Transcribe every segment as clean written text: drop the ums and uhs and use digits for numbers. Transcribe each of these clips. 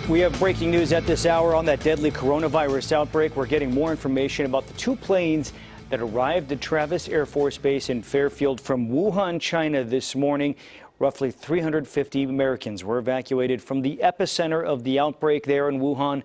We have breaking news at this hour on that deadly coronavirus outbreak. We're getting more information about the two planes that arrived at Travis Air Force Base in Fairfield from Wuhan, China this morning. Roughly 350 Americans were evacuated from the epicenter of the outbreak there in Wuhan.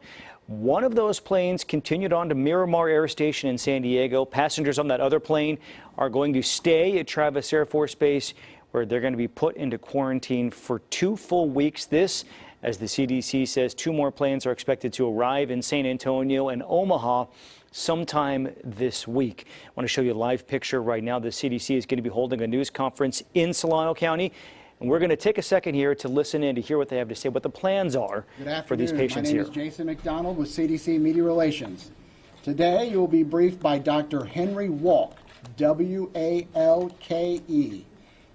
One of those planes continued on to Miramar Air Station in San Diego. Passengers on that other plane are going to stay at Travis Air Force Base, where they're going to be put into quarantine for 2 full weeks. This, as the CDC says, 2 more planes are expected to arrive in San Antonio and Omaha sometime this week. I want to show you a live picture right now. The CDC is going to be holding a news conference in Solano County, and we're going to take a second here to listen in to hear what they have to say, what the plans are for these patients here. My name is Jason McDonald with CDC Media Relations. Today you will be briefed by Dr. Henry Walke, W-A-L-K-E.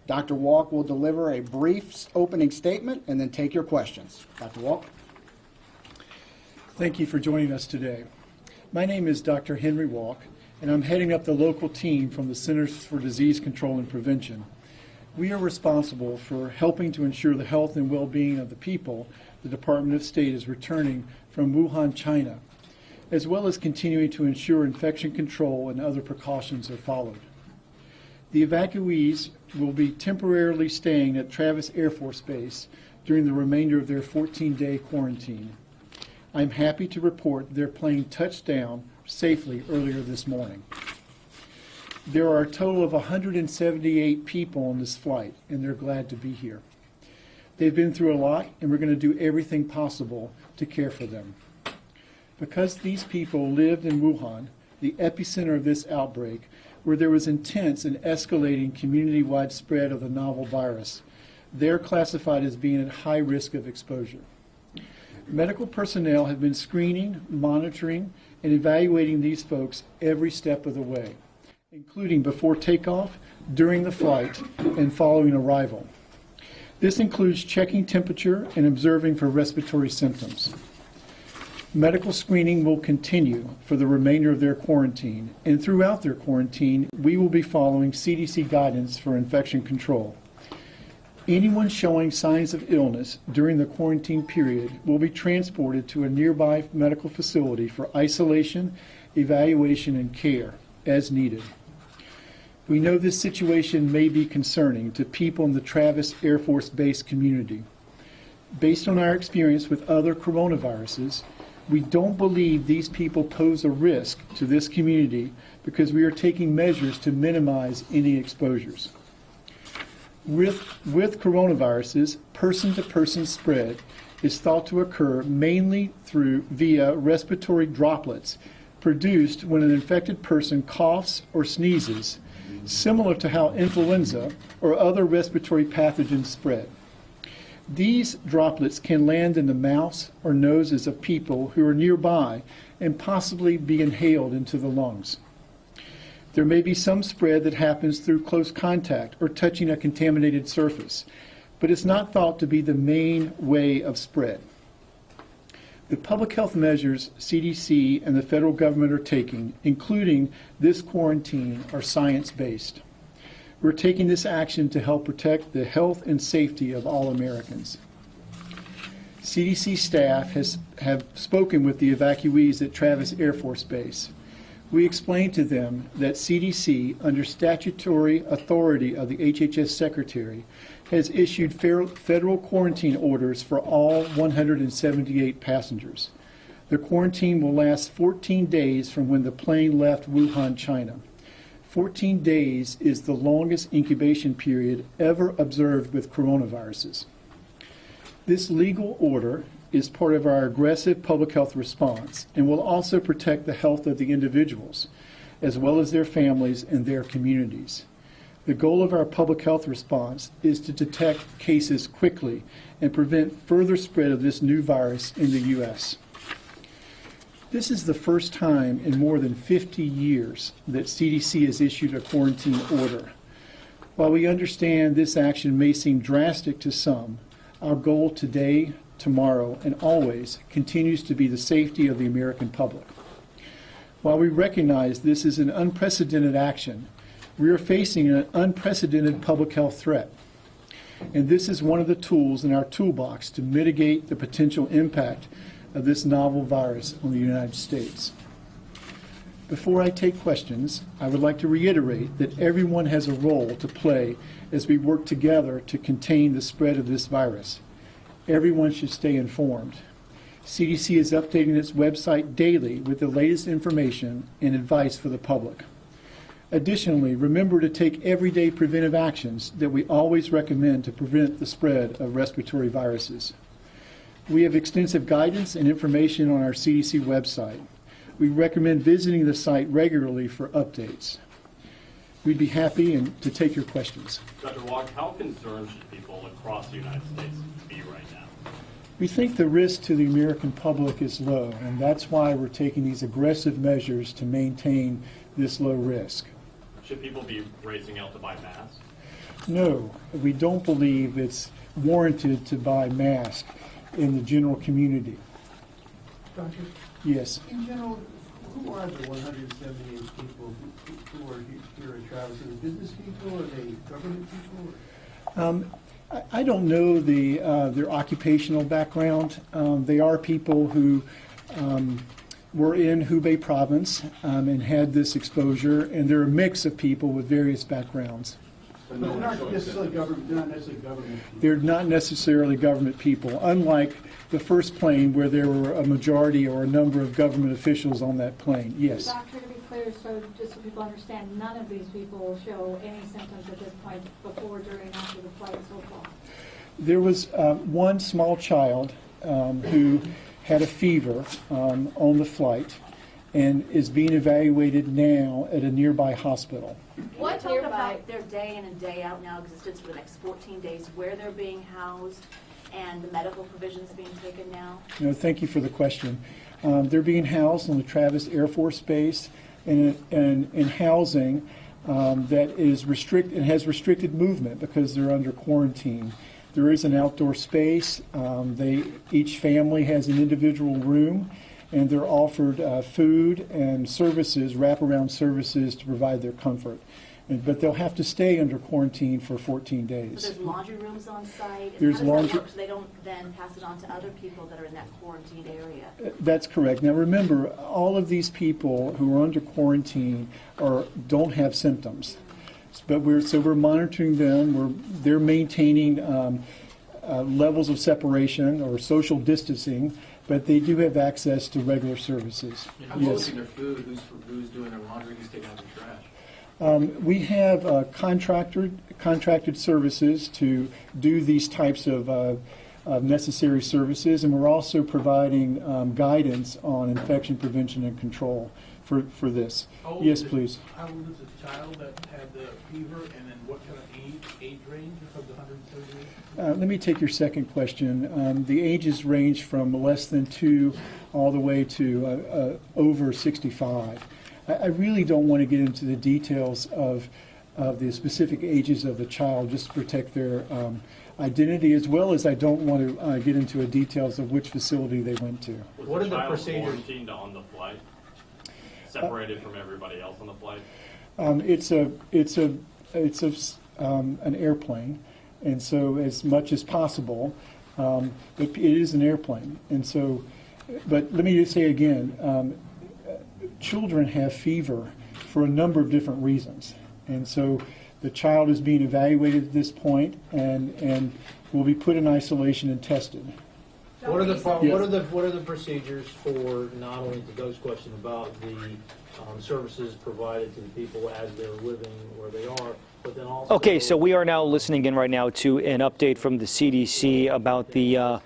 Dr. Walke will deliver a brief opening statement and then take your questions. Dr. Walke. Thank you for joining us today. My name is Dr. Henry Walke, and I'm heading up the local team from the Centers for Disease Control and Prevention. We are responsible for helping to ensure the health and well-being of the people the Department of State is returning from Wuhan, China, as well as continuing to ensure infection control and other precautions are followed. The evacuees will be temporarily staying at Travis Air Force Base during the remainder of their 14-day quarantine. I'm happy to report their plane touched down safely earlier this morning. There are a total of 178 people on this flight, and they're glad to be here. They've been through a lot, and we're going to do everything possible to care for them. Because these people lived in Wuhan, the epicenter of this outbreak, where there was intense and escalating community-wide spread of the novel virus, they're classified as being at high risk of exposure. Medical personnel have been screening, monitoring, and evaluating these folks every step of the way, including before takeoff, during the flight, and following arrival. This includes checking temperature and observing for respiratory symptoms. Medical screening will continue for the remainder of their quarantine, and throughout their quarantine, we will be following CDC guidance for infection control. Anyone showing signs of illness during the quarantine period will be transported to a nearby medical facility for isolation, evaluation, and care as needed. We know this situation may be concerning to people in the Travis Air Force Base community. Based on our experience with other coronaviruses, we don't believe these people pose a risk to this community because we are taking measures to minimize any exposures. With coronaviruses, person-to-person spread is thought to occur mainly via respiratory droplets produced when an infected person coughs or sneezes, similar to how influenza or other respiratory pathogens spread. These droplets can land in the mouths or noses of people who are nearby and possibly be inhaled into the lungs. There may be some spread that happens through close contact or touching a contaminated surface, but it's not thought to be the main way of spread. The public health measures CDC and the federal government are taking, including this quarantine, are science-based. We're taking this action to help protect the health and safety of all Americans. CDC staff have spoken with the evacuees at Travis Air Force Base. We explained to them that CDC, under statutory authority of the HHS Secretary, has issued federal quarantine orders for all 178 passengers. The quarantine will last 14 days from when the plane left Wuhan, China. 14 days is the longest incubation period ever observed with coronaviruses. This legal order is part of our aggressive public health response and will also protect the health of the individuals, as well as their families and their communities. The goal of our public health response is to detect cases quickly and prevent further spread of this new virus in the U.S. This is the first time in more than 50 years that CDC has issued a quarantine order. While we understand this action may seem drastic to some, our goal today, tomorrow, and always continues to be the safety of the American public. While we recognize this is an unprecedented action, we are facing an unprecedented public health threat. And this is one of the tools in our toolbox to mitigate the potential impact of this novel virus on the United States. Before I take questions, I would like to reiterate that everyone has a role to play as we work together to contain the spread of this virus. Everyone should stay informed. CDC is updating its website daily with the latest information and advice for the public. Additionally, remember to take everyday preventive actions that we always recommend to prevent the spread of respiratory viruses. We have extensive guidance and information on our CDC website. We recommend visiting the site regularly for updates. We'd be happy to take your questions. Dr. Walk, how concerned should people across the United States be right now? We think the risk to the American public is low, and that's why we're taking these aggressive measures to maintain this low risk. Should people be racing out to buy masks? No, we don't believe it's warranted to buy masks in the general community. Doctor, Yes. in general, who are the 178 people who are here at Travis? Are they business people? Are they government people? I don't know their occupational background. They are people who were in Hubei province and had this exposure, and they're a mix of people with various backgrounds. But they're not necessarily government. They're not necessarily government people. They're not necessarily government people, unlike the first plane where there were a majority or a number of government officials on that plane. Yes. Doctor, to be clear, so just so people understand, none of these people show any symptoms at this point before, during, after the flight so far? There was one small child who had a fever on the flight and is being evaluated now at a nearby hospital. What talk about their day in and day out now existence for the next 14 days, where they're being housed, and the medical provisions being taken now? No, thank you for the question. They're being housed on the Travis Air Force Base in housing that is has restricted movement because they're under quarantine. There is an outdoor space. Each family has an individual room, and they're offered food and services, wraparound services to provide their comfort. But they'll have to stay under quarantine for 14 days. So there's laundry rooms on site? And There's how does laundry- that work so they don't then pass it on to other people that are in that quarantined area? That's correct. Now remember, all of these people who are under quarantine don't have symptoms. But we're monitoring them. They're maintaining levels of separation or social distancing, but they do have access to regular services. How Yes. their food? Who's doing their laundry? Who's taking out the trash? We have contracted services to do these types of necessary services, and we're also providing guidance on infection prevention and control for this. Yes, please. How old is the child that had the fever, and then what kind of age range of the 138? Let me take your second question. The ages range from less than 2 all the way to over 65. I really don't want to get into the details of the specific ages of the child just to protect their identity, as well as I don't want to get into the details of which facility they went to. Was What the are the child procedures? quarantined on the flight? Separated from everybody else on the flight? It's an airplane, and so as much as possible, it is an airplane, and so. But let me just say again, children have fever for a number of different reasons, and so the child is being evaluated at this point, and will be put in isolation and tested. What are the Yes. what are the procedures for not only to Doug's question about the services provided to the people as they're living where they are, but then also Okay, so we are now listening in right now to an update from the CDC about the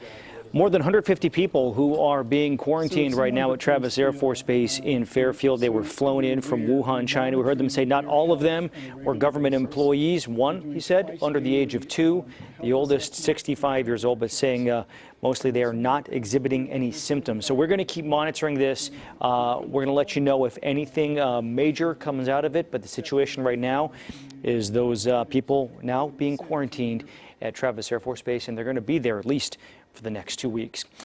more than 150 people who are being quarantined right now at Travis Air Force Base in Fairfield. They were flown in from Wuhan, China. We heard them say not all of them were government employees. One, he said, under the age of 2. The oldest, 65 years old, but saying mostly they are not exhibiting any symptoms. So we're going to keep monitoring this. We're going to let you know if anything major comes out of it. But the situation right now is those people now being quarantined at Travis Air Force Base, and they're going to be there at least for the next 2 weeks.